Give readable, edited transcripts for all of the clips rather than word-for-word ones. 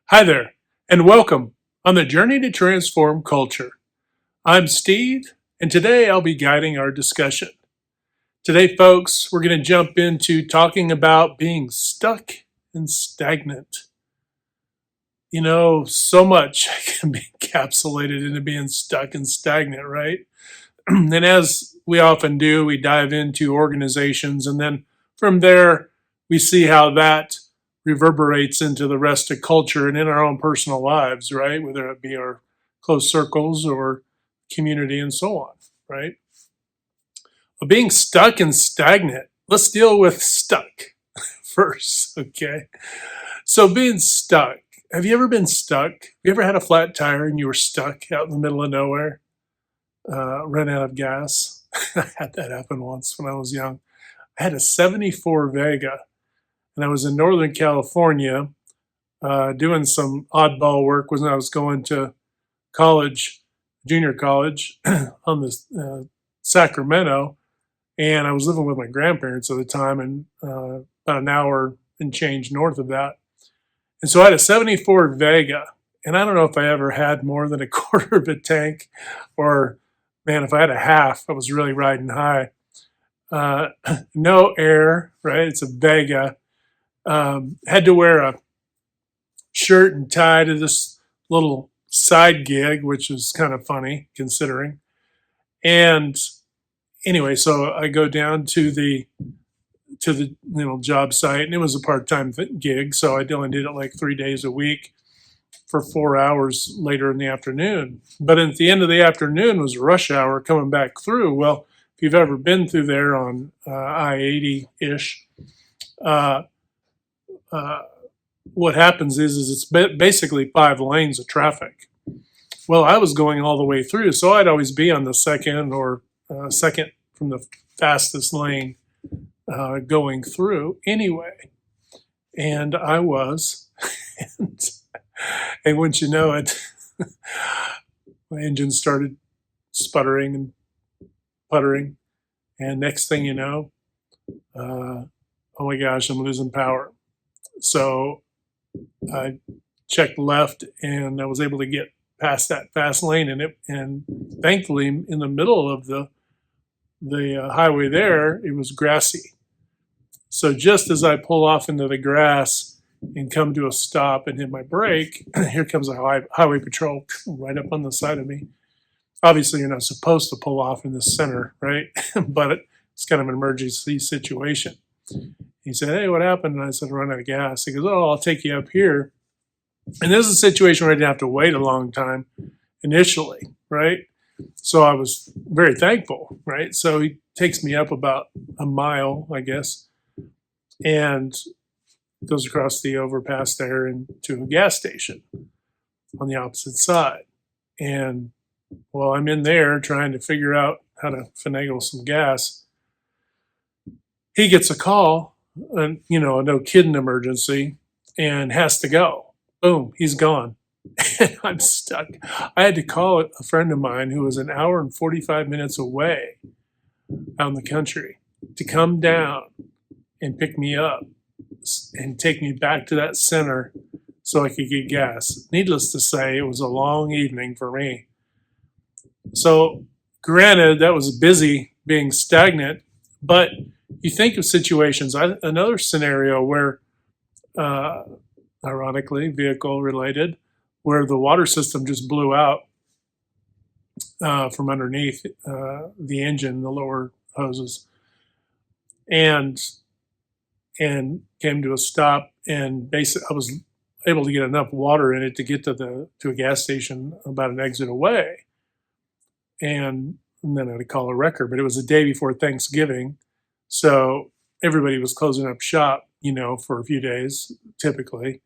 Hi there, and welcome on the journey to transform culture. I'm Steve, and today I'll be guiding our discussion. Today, folks, we're going to jump into talking about being stuck and stagnant. So much can be encapsulated into being stuck and stagnant, right? And as we often do, we dive into organizations, and then from there, we see how that reverberates into the rest of culture and in our own personal lives, right? Whether it be our close circles or community and so on, right? But being stuck and stagnant, let's deal with stuck first, okay? So, being stuck, have you ever been stuck? Have you ever had a flat tire and you were stuck out in the middle of nowhere? Ran out of gas. I had that happen once when I was young. I had a 74 Vega, and I was in Northern California doing some oddball work when I was going to college, junior college, on the Sacramento, and I was living with my grandparents at the time, and about an hour and change north of that. And so I had a 74 Vega, and I don't know if I ever had more than a quarter of a tank, or man, if I had a half, I was really riding high. Uh, no air, right? It's a Vega. Had to wear a shirt and tie to this little side gig, which was kind of funny considering. And anyway, so I go down to the job site, and it was a part-time gig, so I only did it like 3 days a week for 4 hours later in the afternoon. But at the end of the afternoon was rush hour coming back through. Well, if you've ever been through there on I-80 ish, uh, uh, what happens is it's basically 5 lanes of traffic. Well, I was going all the way through, so I'd always be on the second or second from the fastest lane going through anyway. And I was, and, and wouldn't you know it, my engine started sputtering and puttering. And next thing you know, oh my gosh, I'm losing power. So I checked left, and I was able to get past that fast lane, and thankfully in the middle of the highway there, it was grassy. So just as I pull off into the grass and come to a stop and hit my brake, here comes a highway patrol right up on the side of me. Obviously, you're not supposed to pull off in the center, right? But it's kind of an emergency situation. He said, "Hey, what happened?" And I said, "Run out of gas." He goes, "Oh, I'll take you up here." And this is a situation where I didn't have to wait a long time initially, right? So I was very thankful, right? So he takes me up about a mile, I guess, and goes across the overpass there and to a gas station on the opposite side. And while I'm in there trying to figure out how to finagle some gas, he gets a call, and a no kidding emergency, and has to go. Boom, he's gone. And I'm stuck. I had to call a friend of mine who was an hour and 45 minutes away out in the country to come down and pick me up and take me back to that center so I could get gas. Needless to say, it was a long evening for me. So, granted, that was busy being stagnant, but you think of situations. Another scenario where, uh, ironically, vehicle related, where the water system just blew out from underneath the engine, the lower hoses, and came to a stop. And basically, I was able to get enough water in it to get to a gas station about an exit away, and then I had to call a wrecker. But it was the day before Thanksgiving, so everybody was closing up shop, for a few days typically,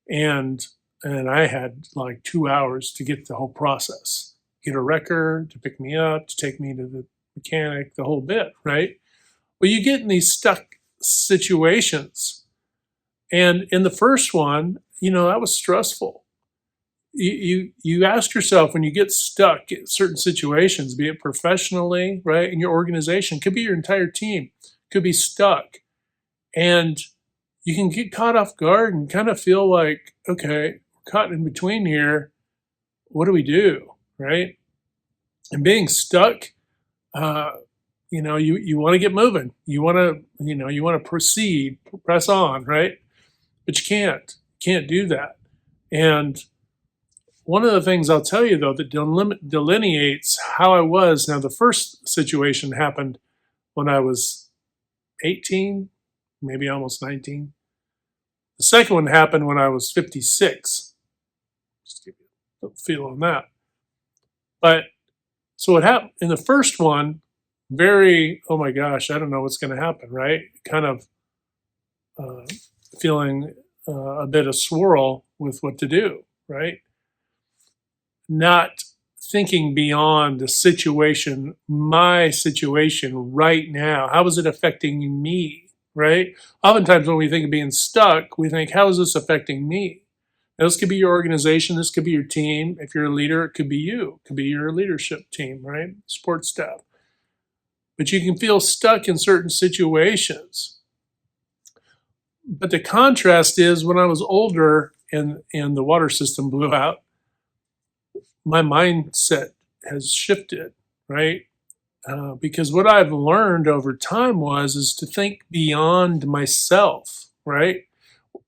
and I had like 2 hours to get the whole process, get a wrecker to pick me up, to take me to the mechanic, the whole bit, right? Well, you get in these stuck situations, and in the first one, that was stressful. You ask yourself, when you get stuck in certain situations, be it professionally, right, in your organization, could be your entire team, could be stuck, and you can get caught off guard and kind of feel like, okay, we're caught in between here. What do we do? Right? And being stuck, uh, you want to get moving. You want to, you want to proceed, press on, right? But you can't. Can't do that. And one of the things I'll tell you though that delineates how I was. Now, the first situation happened when I was 18, maybe almost 19. The second one happened when I was 56. Just give you a feel on that. But so what happened in the first one, very, oh my gosh, I don't know what's going to happen, right? Kind of uh, feeling a bit of swirl with what to do, right? Not thinking beyond the situation, my situation right now. How is it affecting me, right? Oftentimes when we think of being stuck, we think, how is this affecting me? Now, this could be your organization, this could be your team. If you're a leader, it could be you, it could be your leadership team, right? Support staff. But you can feel stuck in certain situations. But the contrast is when I was older and the water system blew out, my mindset has shifted, right? Because what I've learned over time is to think beyond myself, right?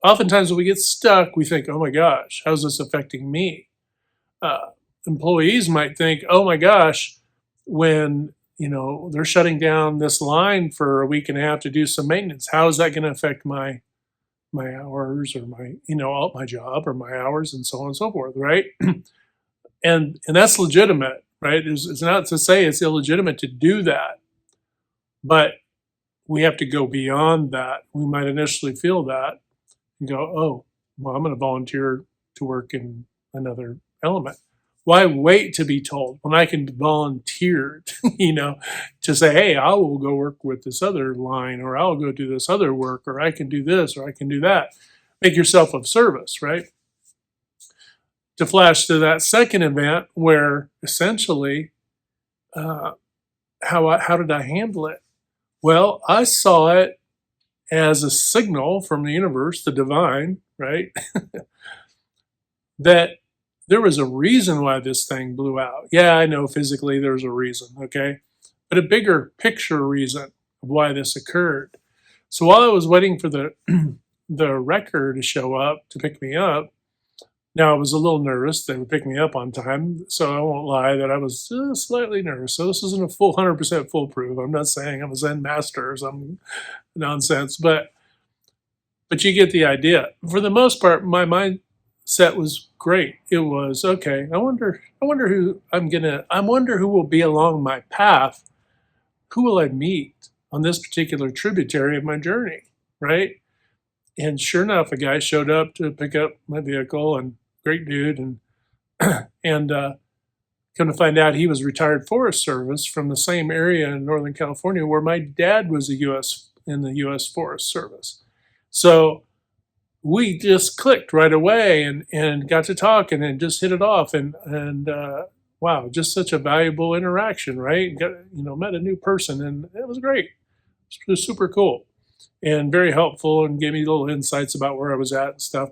Oftentimes when we get stuck, we think, oh my gosh, how's this affecting me? Uh, Employees might think, oh my gosh, when they're shutting down this line for a week and a half to do some maintenance, how is that going to affect my hours or my job or my hours and so on and so forth, right? And that's legitimate, right? It's not to say it's illegitimate to do that, but we have to go beyond that. We might initially feel that and go, oh, well, I'm going to volunteer to work in another element. Why wait to be told when I can volunteer, to say, hey, I will go work with this other line, or I'll go do this other work, or I can do this, or I can do that. Make yourself of service, right? To flash to that second event where essentially, how did I handle it? Well, I saw it as a signal from the universe, the divine, right? That there was a reason why this thing blew out. Yeah, I know physically there's a reason, okay? But a bigger picture reason of why this occurred. So while I was waiting for the the wrecker to show up to pick me up, now I was a little nervous they would pick me up on time, so I won't lie that I was slightly nervous. So this isn't a full 100% foolproof. I'm not saying I'm a Zen master or some nonsense, but you get the idea. For the most part, my mindset was great. It was okay. I wonder who will be along my path. Who will I meet on this particular tributary of my journey, right? And sure enough, a guy showed up to pick up my vehicle, and great dude, and and come to find out he was retired Forest Service from the same area in Northern California where my dad was in the U.S. Forest Service. So we just clicked right away and got to talking and just hit it off, and wow, just such a valuable interaction, right? Met a new person, and it was great. It was super cool and very helpful, and gave me little insights about where I was at and stuff.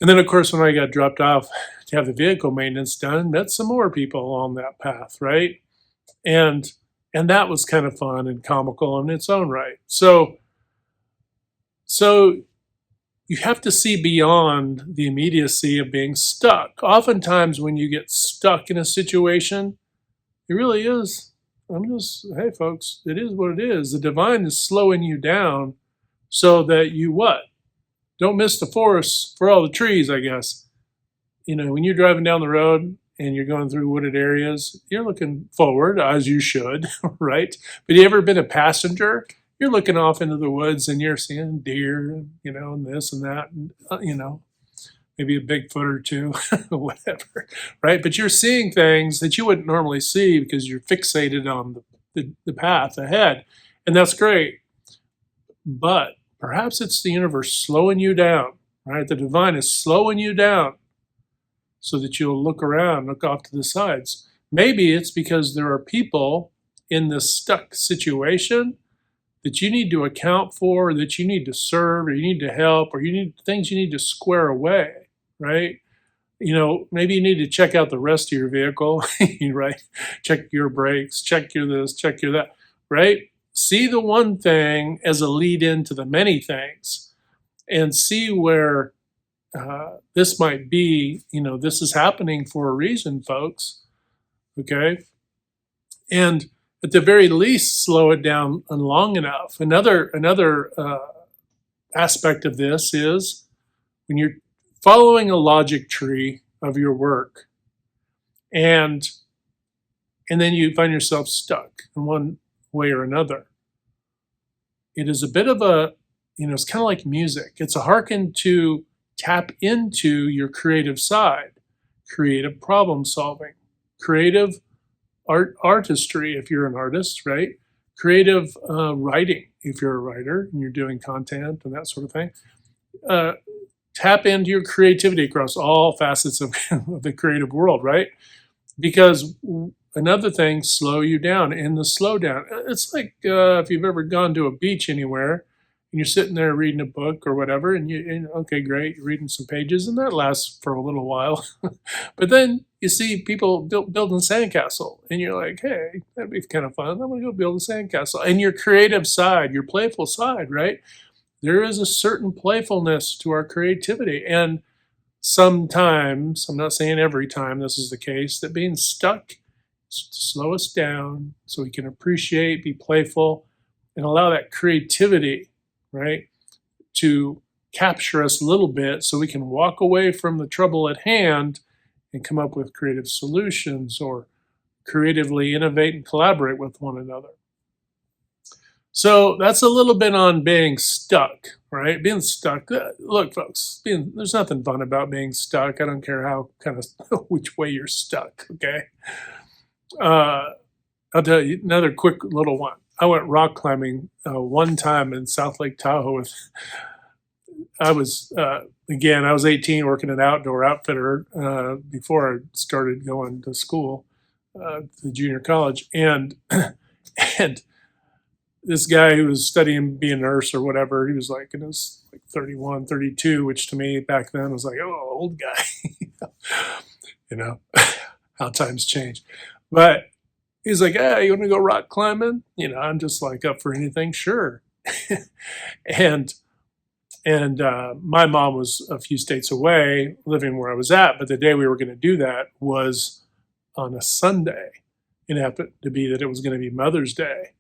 And then, of course, when I got dropped off to have the vehicle maintenance done, met some more people along that path, right? And that was kind of fun and comical in its own right. So you have to see beyond the immediacy of being stuck. Oftentimes, when you get stuck in a situation, it really is. Hey, folks, it is what it is. The divine is slowing you down so that you what? Don't miss the forest for all the trees, I guess. When you're driving down the road and you're going through wooded areas, you're looking forward, as you should, right? But you ever been a passenger? You're looking off into the woods and you're seeing deer, and this and that, and, maybe a Bigfoot or two, whatever, right? But you're seeing things that you wouldn't normally see because you're fixated on the path ahead. And that's great. But perhaps it's the universe slowing you down, right? The divine is slowing you down so that you'll look around, look off to the sides. Maybe it's because there are people in this stuck situation that you need to account for, that you need to serve, or you need to help, or you need things you need to square away, right? Maybe you need to check out the rest of your vehicle, right? Check your brakes, check your this, check your that, right? See the one thing as a lead into the many things and see where this might be. This is happening for a reason, folks. Okay. And at the very least, slow it down long enough. Another aspect of this is when you're following a logic tree of your work, and then you find yourself stuck in one way or another. It is a bit of it's kind of like music. It's a hearken to tap into your creative side, creative problem solving, creative artistry if you're an artist, right? Creative writing if you're a writer and you're doing content and that sort of thing. Tap into your creativity across all facets of the creative world, right? Because another thing, slow you down. And the slowdown, it's like if you've ever gone to a beach anywhere and you're sitting there reading a book or whatever, okay, great, you're reading some pages, and that lasts for a little while. But then you see people building a sandcastle, and you're like, hey, that'd be kind of fun. I'm going to go build a sandcastle. And your creative side, your playful side, right? There is a certain playfulness to our creativity. And sometimes, I'm not saying every time this is the case, that being stuck is to slow us down so we can appreciate, be playful, and allow that creativity, right, to capture us a little bit so we can walk away from the trouble at hand and come up with creative solutions or creatively innovate and collaborate with one another. So that's a little bit on being stuck, right? Being stuck. Look, folks, there's nothing fun about being stuck. I don't care how kind of which way you're stuck. Okay. I'll tell you another quick little one. I went rock climbing one time in South Lake Tahoe. I was 18, working an outdoor outfitter before I started going to school, to junior college, and and this guy who was studying being a nurse or whatever, he was like in his 31, 32, which to me back then was like, oh, old guy, you know, how times change. But he's like, hey, you want to go rock climbing? I'm just like up for anything, sure. and my mom was a few states away, living where I was at, but the day we were going to do that was on a Sunday. It happened to be that it was going to be Mother's Day.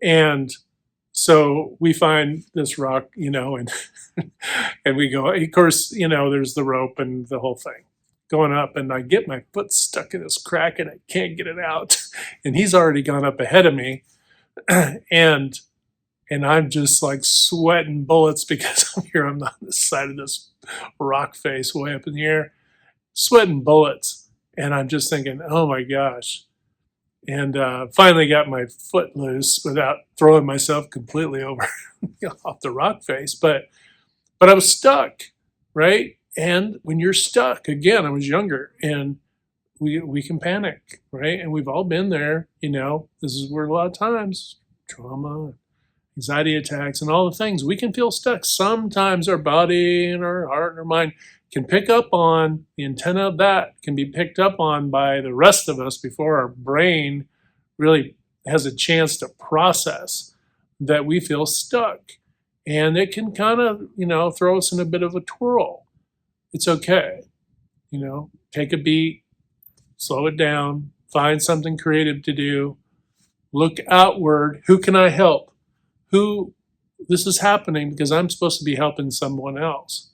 And so we find this rock, and and we go, of course, there's the rope and the whole thing going up, and I get my foot stuck in this crack and I can't get it out. And he's already gone up ahead of me. And I'm just like sweating bullets because I'm on the side of this rock face way up in the air, sweating bullets. And I'm just thinking, oh my gosh. And finally got my foot loose without throwing myself completely over off the rock face. But I was stuck, right? And when you're stuck, again, I was younger, and we can panic, right? And we've all been there. This is where a lot of times trauma, anxiety attacks, and all the things, we can feel stuck. Sometimes our body and our heart and our mind can pick up on the antenna of that, can be picked up on by the rest of us before our brain really has a chance to process that we feel stuck. And it can kind of, throw us in a bit of a twirl. It's okay. Take a beat, slow it down, find something creative to do, look outward. Who can I help? This is happening because I'm supposed to be helping someone else.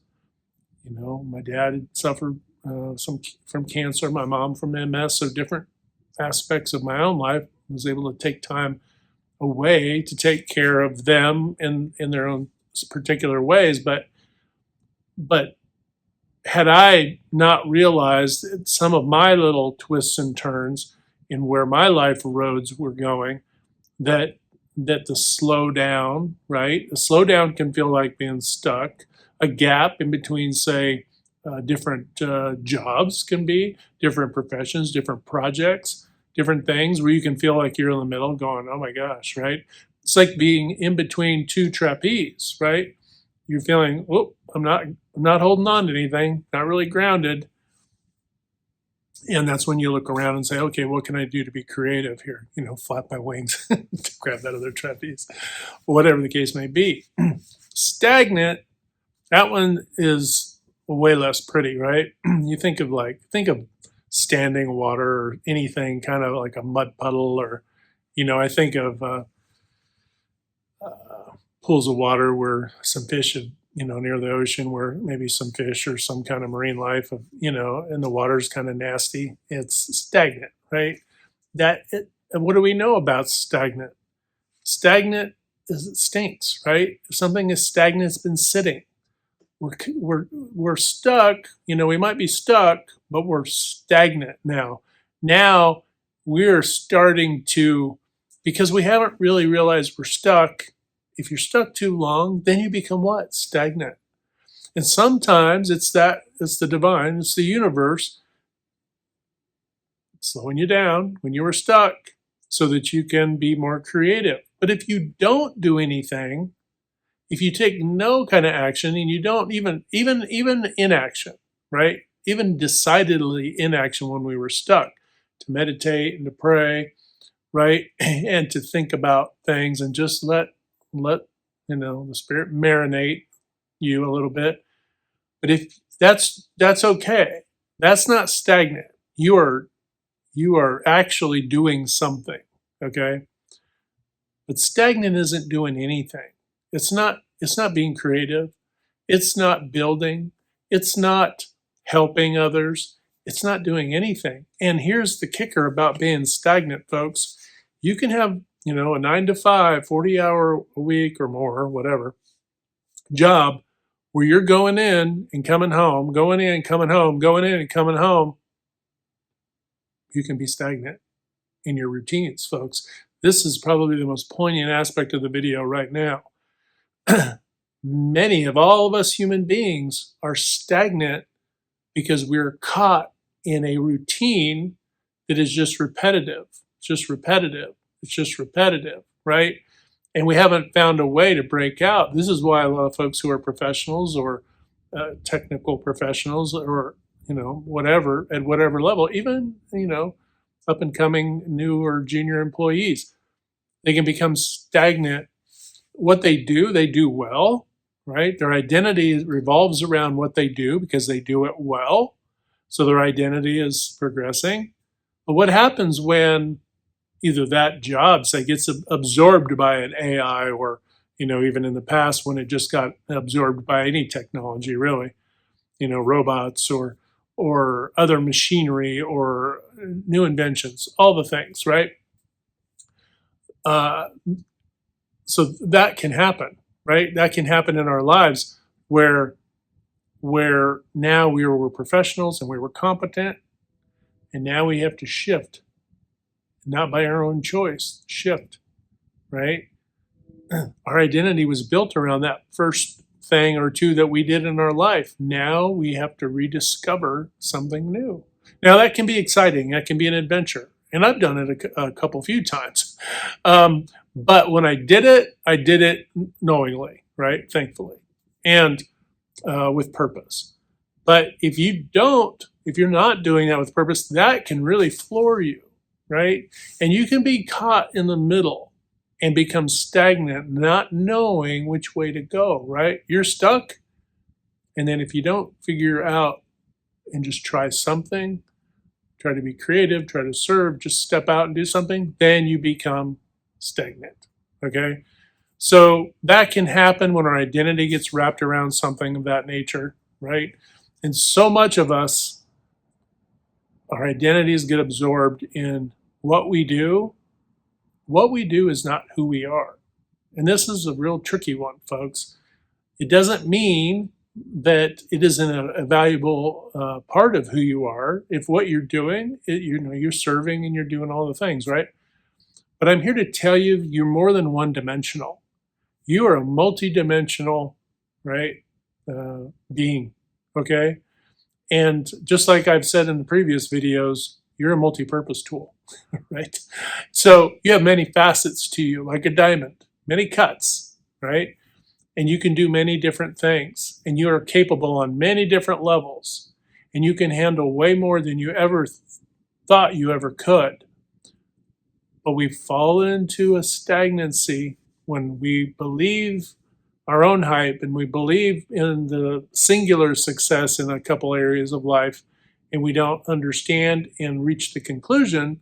My dad had suffered from cancer, my mom from MS, so different aspects of my own life. I was able to take time away to take care of them in their own particular ways. But had I not realized some of my little twists and turns in where my life roads were going, that the slowdown, right? A slowdown can feel like being stuck. A gap in between, say, different jobs can be, different professions, different projects, different things where you can feel like you're in the middle going, oh my gosh, right? It's like being in between two trapeze, right? You're feeling, oh, I'm not holding on to anything, not really grounded. And that's when you look around and say, okay, what can I do to be creative here? Flap my wings to grab that other trapeze, whatever the case may be. Stagnant, that one is way less pretty, right? You think of standing water or anything kind of like a mud puddle, or, I think of pools of water where some fish have, near the ocean where maybe some fish or some kind of marine life and the water's kind of nasty. It's stagnant, right? What do we know about stagnant? Stagnant is it stinks, right? If something is stagnant, it's been sitting. We're stuck, we might be stuck, but we're stagnant now. Now we're starting to, because we haven't really realized we're stuck. If you're stuck too long, then you become what? Stagnant. And sometimes it's the divine, it's the universe slowing you down when you were stuck so that you can be more creative. But if you don't do anything, if you take no kind of action and you don't even inaction, right? Even decidedly inaction when we were stuck, to meditate and to pray, right? And to think about things and just let the spirit marinate you a little bit. But if that's okay. That's not stagnant. You are actually doing something, okay? But stagnant isn't doing anything. It's not being creative. It's not building. It's not helping others. It's not doing anything. And here's the kicker about being stagnant, folks. You can have, a 9 to 5, 40-hour a week or more, whatever, job where you're going in and coming home, going in, coming home, going in and coming home. You can be stagnant in your routines, folks. This is probably the most poignant aspect of the video right now. Many of all of us human beings are stagnant because we're caught in a routine that is just repetitive. It's just repetitive. It's just repetitive, right? And we haven't found a way to break out. This is why a lot of folks who are professionals or technical professionals or, whatever, at whatever level, even, up and coming new or junior employees, they can become stagnant. What they do well, right? Their identity revolves around what they do because they do it well. So their identity is progressing. But what happens when either that job, say, gets absorbed by an AI or, even in the past when it just got absorbed by any technology, really, robots or other machinery or new inventions, all the things, right? So that can happen, right? That can happen in our lives where now we were professionals and we were competent, and now we have to shift, not by our own choice, shift, right? Our identity was built around that first thing or two that we did in our life. Now we have to rediscover something new. Now that can be exciting. That can be an adventure. And I've done it a few times. But when I did it knowingly, right? Thankfully. And with purpose. But if you're not doing that with purpose, that can really floor you, right? And you can be caught in the middle and become stagnant, not knowing which way to go, right? You're stuck. And then if you don't figure out and just try something, try to be creative, try to serve, just step out and do something, then you become stagnant, okay? So that can happen when our identity gets wrapped around something of that nature, right? And so much of us, our identities get absorbed in what we do. What we do is not who we are. And this is a real tricky one, folks. It doesn't mean that it isn't a valuable part of who you are. If what you're doing, you're serving and you're doing all the things, right? But I'm here to tell you, you're more than one-dimensional. You are a multi-dimensional, right, being, okay? And just like I've said in the previous videos, you're a multi-purpose tool, right? So you have many facets to you, like a diamond, many cuts, right? And you can do many different things, and you are capable on many different levels, and you can handle way more than you ever thought you ever could. But we fall into a stagnancy when we believe our own hype and we believe in the singular success in a couple areas of life, and we don't understand and reach the conclusion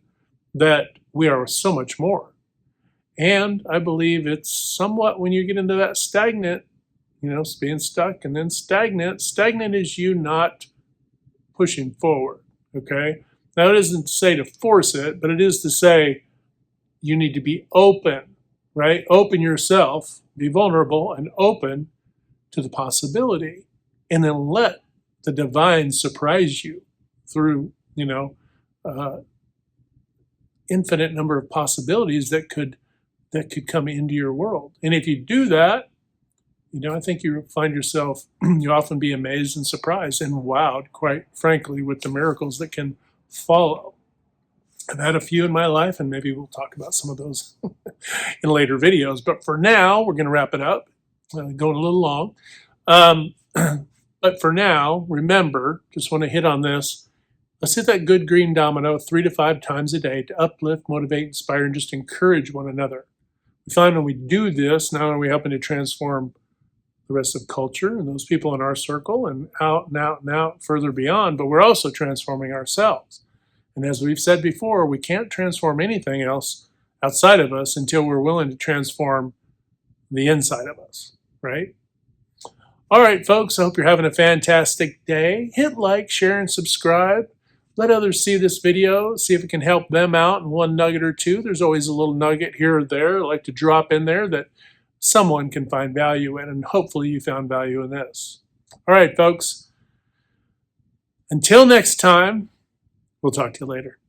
that we are so much more. And I believe it's somewhat when you get into that stagnant, being stuck and then stagnant. Stagnant is you not pushing forward, okay? Now, it isn't to say to force it, but it is to say you need to be open, right? Open yourself, be vulnerable and open to the possibility, and then let the divine surprise you through, infinite number of possibilities that could come into your world. And if you do that, I think you find yourself, you often be amazed and surprised and wowed, quite frankly, with the miracles that can follow. I've had a few in my life, and maybe we'll talk about some of those in later videos. But for now, we're going to wrap it up. Going a little long. But for now, remember, just want to hit on this. Let's hit that good green domino 3 to 5 times a day to uplift, motivate, inspire, and just encourage one another. We find when we do this, not only are we helping to transform the rest of culture and those people in our circle and out and out and out further beyond, but we're also transforming ourselves. And as we've said before, we can't transform anything else outside of us until we're willing to transform the inside of us, right? All right, folks, I hope you're having a fantastic day. Hit like, share, and subscribe. Let others see this video, see if it can help them out in one nugget or two. There's always a little nugget here or there I like to drop in there that someone can find value in, and hopefully you found value in this. All right, folks, until next time, we'll talk to you later.